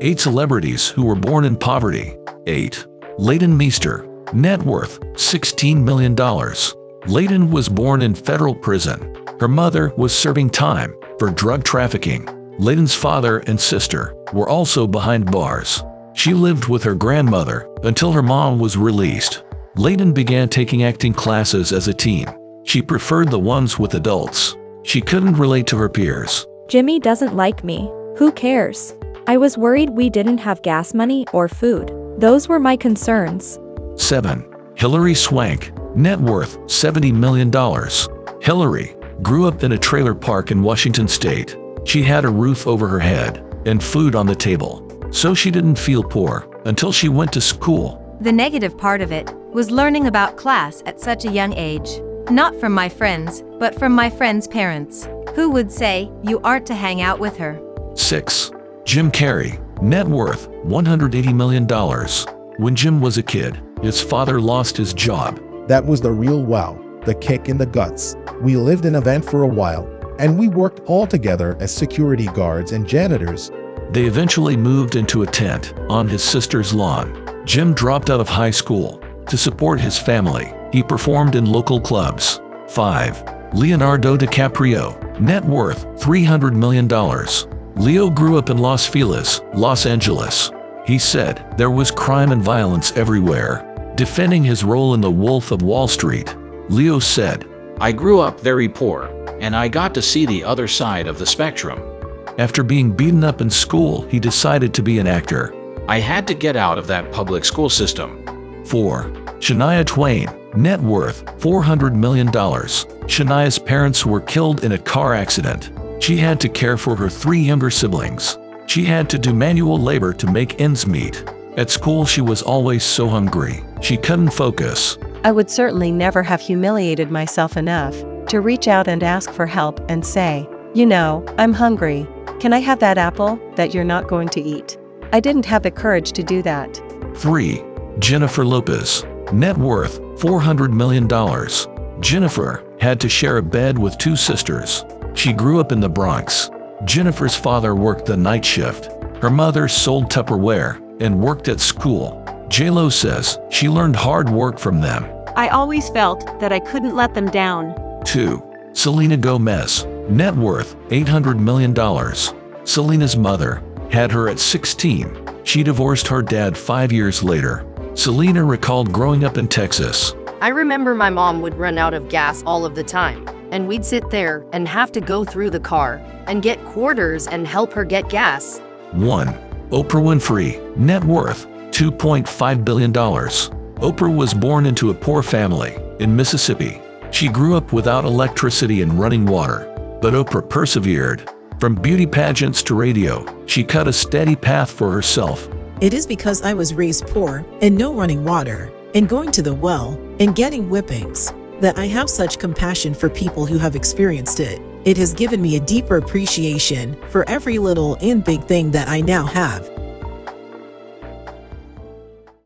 8 celebrities who were born in poverty. 8. Leighton Meester. Net worth, $16 million. Leighton was born in federal prison. Her mother was serving time for drug trafficking. Leighton's father and sister were also behind bars. She lived with her grandmother until her mom was released. Leighton began taking acting classes as a teen. She preferred the ones with adults. She couldn't relate to her peers. Jimmy doesn't like me. Who cares? I was worried we didn't have gas money or food. Those were my concerns. 7. Hilary Swank. Net worth, $70 million. Hilary grew up in a trailer park in Washington State. She had a roof over her head and food on the table, so she didn't feel poor until she went to school. The negative part of it was learning about class at such a young age. Not from my friends, but from my friends' parents, who would say, you aren't to hang out with her. 6. Jim Carrey. Net worth, $180 million. When Jim was a kid, his father lost his job. That was the real wow, the kick in the guts. We lived in a van for a while, and we worked all together as security guards and janitors. They eventually moved into a tent on his sister's lawn. Jim dropped out of high school. To support his family, he performed in local clubs. 5. Leonardo DiCaprio. Net worth, $300 million. Leo grew up in Los Feliz, Los Angeles. He said there was crime and violence everywhere. Defending his role in The Wolf of Wall Street, Leo said, I grew up very poor, and I got to see the other side of the spectrum. After being beaten up in school, he decided to be an actor. I had to get out of that public school system. 4. Shania Twain. Net worth, $400 million. Shania's parents were killed in a car accident. She had to care for her 3 younger siblings. She had to do manual labor to make ends meet. At school, she was always so hungry. She couldn't focus. I would certainly never have humiliated myself enough to reach out and ask for help and say, you know, I'm hungry. Can I have that apple that you're not going to eat? I didn't have the courage to do that. 3. Jennifer Lopez. Net worth, $400 million. Jennifer had to share a bed with 2 sisters. She grew up in the Bronx. Jennifer's father worked the night shift. Her mother sold Tupperware and worked at school. J-Lo says she learned hard work from them. I always felt that I couldn't let them down. 2. Selena Gomez. Net worth, $800 million. Selena's mother had her at 16. She divorced her dad 5 years later. Selena recalled growing up in Texas. I remember my mom would run out of gas all of the time, and we'd sit there and have to go through the car and get quarters and help her get gas. 1. Oprah Winfrey. Net worth, $2.5 billion. Oprah was born into a poor family in Mississippi. She grew up without electricity and running water, but Oprah persevered. From beauty pageants to radio, she cut a steady path for herself. It is because I was raised poor and no running water, and going to the well and getting whippings, that I have such compassion for people who have experienced it. It has given me a deeper appreciation for every little and big thing that I now have.